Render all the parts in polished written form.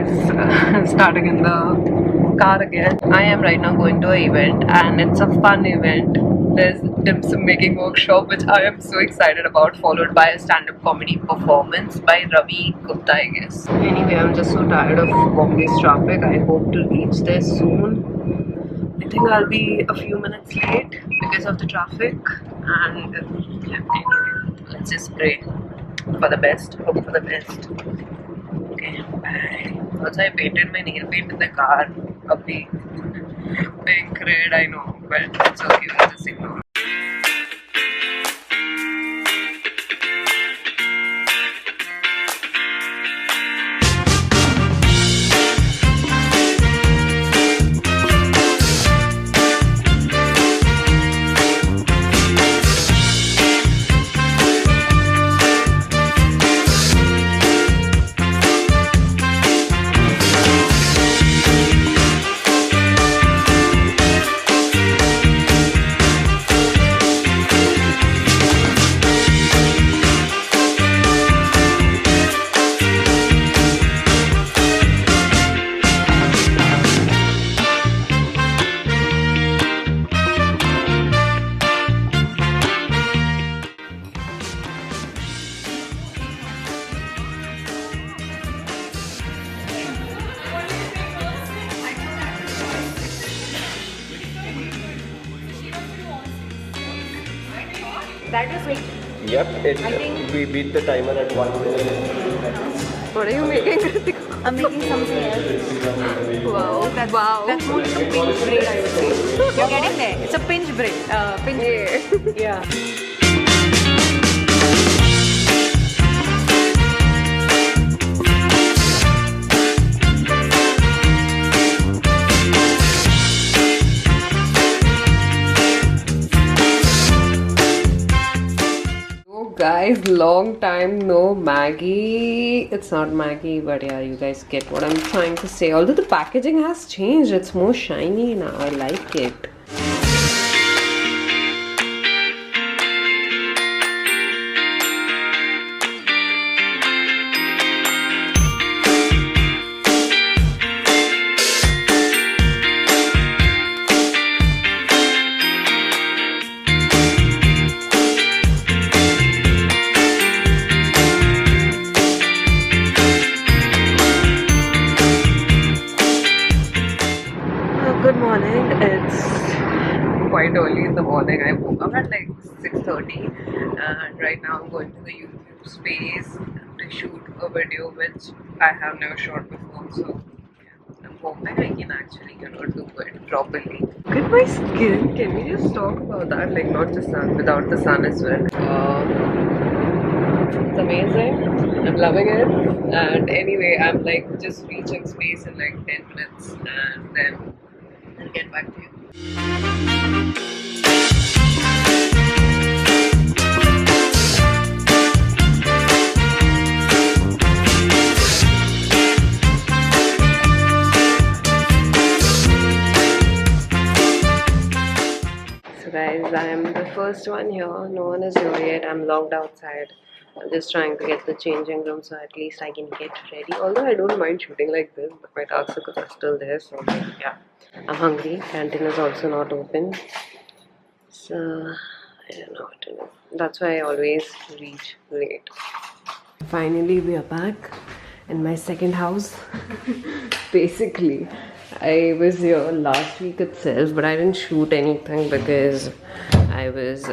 guys, starting in the car again. I am right now going to an event and it's a fun event. There's dim sum making workshop which I am so excited about, followed by a stand-up comedy performance by Ravi Gupta, I guess. Anyway, I'm just so tired of Bombay's traffic. I hope to reach there soon. I think I'll be a few minutes late because of the traffic, and yeah, anyway, let's just pray for the best, hope for the best. Okay, bye. Also, I painted my nail paint in the car. Abhi. Pink, red, I know, but it's okay, we'll just ignore. That was quick. Yep, we beat the timer at 1 minute. What are you making? I'm making something else. Wow. That's more like a pinch braid, I would say. You're getting there. It's a pinch braid. Braid. Yeah. Guys, long time no Maggie. It's not Maggie, but yeah, you guys get what I'm trying to say. Although the packaging has changed, it's more shiny now. I like it. Good morning. It's quite early in the morning. I woke up at like 6:30 and right now I'm going to the YouTube space to shoot a video which I have never shot before. So yeah, I'm hoping I can actually do it properly. Look at my skin. Can we just talk about that? Like not just sun, without the sun as well. It's amazing. I'm loving it. And anyway, I'm like just reaching space in like 10 minutes and then I'll get back to you. So guys, I am the first one here. No one is here yet. I'm locked outside. I'm just trying to get the changing room so at least I can get ready. Although I don't mind shooting like this, but my dark circles are still there. So yeah, I'm hungry. Canteen is also not open. So I don't know what to do. That's why I always reach late. Finally, we are back in my second house. Basically, I was here last week itself, but I didn't shoot anything because I was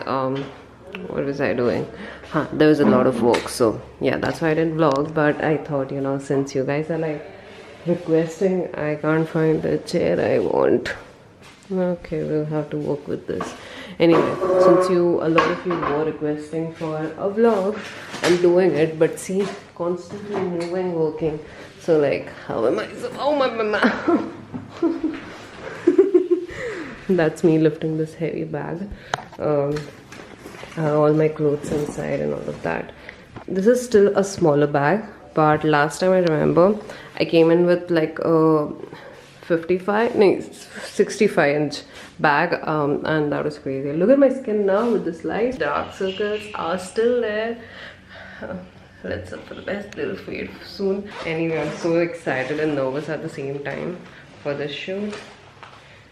what was I doing? There was a lot of work, so yeah, that's why I didn't vlog. But I thought, you know, since you guys are like requesting, I can't find the chair I want. Okay, we'll have to work with this. Anyway, since a lot of you were requesting for a vlog, I'm doing it. But see, constantly moving, working. So like, how am I? Oh my. That's me lifting this heavy bag. All my clothes inside and all of that. This is still a smaller bag, but last time I remember I came in with like a 65-inch bag, and that was crazy. Look at my skin now with this light. Dark circles are still there. Let's hope for the best. They'll fade soon. Anyway, I'm so excited and nervous at the same time for this shoot.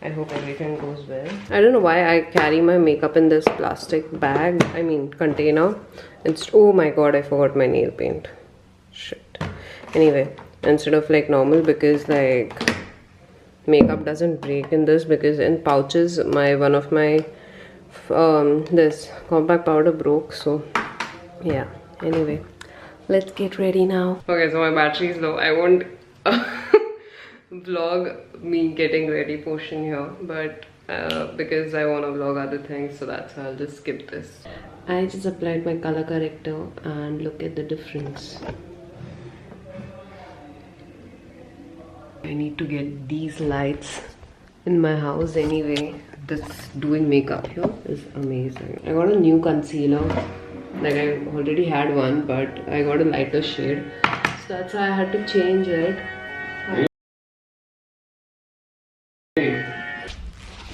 I hope everything goes well. I don't know why I carry my makeup in this plastic bag. I mean container. It's oh my god, I forgot my nail paint. Shit. Anyway, instead of like normal, because like makeup doesn't break in this, because in pouches one of my this compact powder broke, so yeah. Anyway, let's get ready now. Okay, so my battery is low. I won't vlog me getting ready portion here, but because I want to vlog other things, so that's why I'll just skip this. I just applied my color corrector and look at the difference. I need to get these lights in my house anyway. This doing makeup here is amazing. I got a new concealer. Like I already had one, but I got a lighter shade, so that's why I had to change it.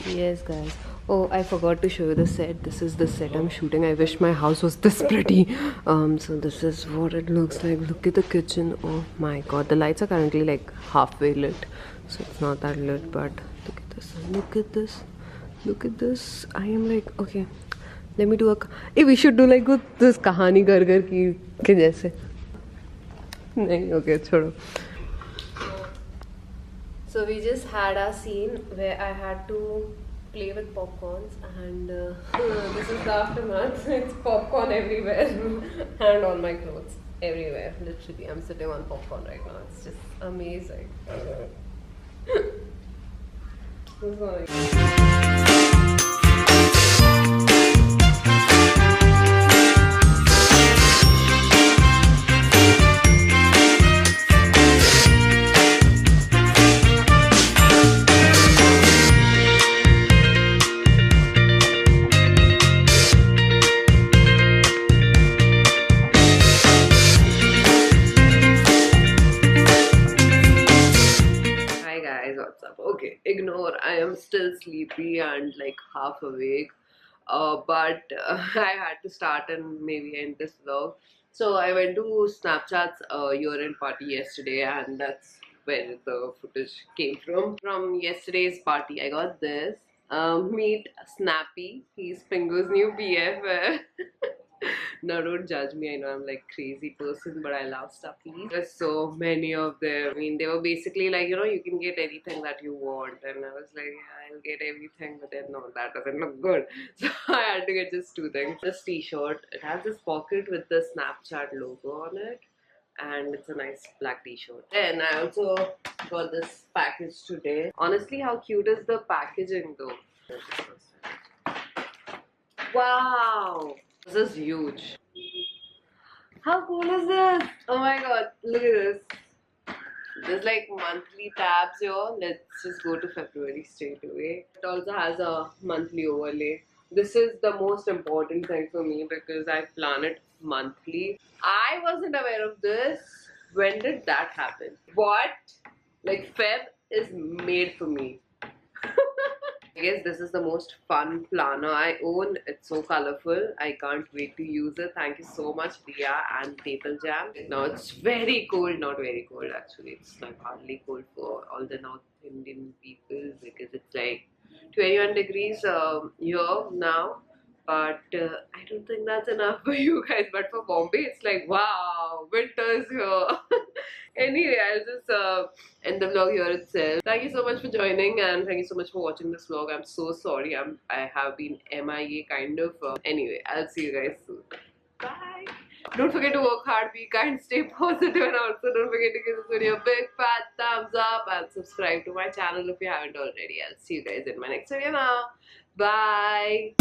Yes guys, oh I forgot to show you the set. This is the set I'm shooting. I wish my house was this pretty. So this is what it looks like. Look at the kitchen. Oh my god, the lights are currently like halfway lit, so it's not that lit, but look at this, look at this, look at this. I am like, okay, let me do a hey, we should do like this kahani ghar ghar ki ke jaise. Nahi, okay, छोड़ो. So we just had a scene where I had to play with popcorns, and this is the aftermath. It's popcorn everywhere and on my clothes everywhere. Literally, I'm sitting on popcorn right now. It's just amazing. Okay, ignore. I am still sleepy and like half awake. But I had to start and maybe end this vlog. So I went to Snapchat's year-end party yesterday, and that's where the footage came from. From yesterday's party, I got this. Meet Snappy. He's Pingu's new BF. Now don't judge me, I know I'm like crazy person, but I love stuffies. There's so many of them. I mean, they were basically like, you know, you can get anything that you want, and I was like, yeah, I'll get everything, but then no, that doesn't look good. So I had to get just two things. This t-shirt, it has this pocket with the Snapchat logo on it, and it's a nice black t-shirt. And I also got this package today. Honestly, how cute is the packaging though? Wow! This is huge. How cool is this? Oh my god, look at this. There's like monthly tabs here. Let's just go to February straight away. It also has a monthly overlay. This is the most important thing for me because I plan it monthly. I wasn't aware of this. When did that happen? What? Like Feb is made for me. I guess this is the most fun planner I own. It's so colorful. I can't wait to use it. Thank you so much, Priya and Paper Jam. Now it's very cold. Not very cold actually. It's like hardly cold for all the North Indian people because it's like 21 degrees here now. But I don't think that's enough for you guys. But for Bombay, it's like, wow, winter's here. Anyway, I'll just end the vlog here itself. Thank you so much for joining, and thank you so much for watching this vlog. I'm so sorry. I have been MIA kind of. Anyway, I'll see you guys soon. Bye. Don't forget to work hard, be kind, stay positive, and also don't forget to give this video a big fat thumbs up and subscribe to my channel if you haven't already. I'll see you guys in my next video now. Bye.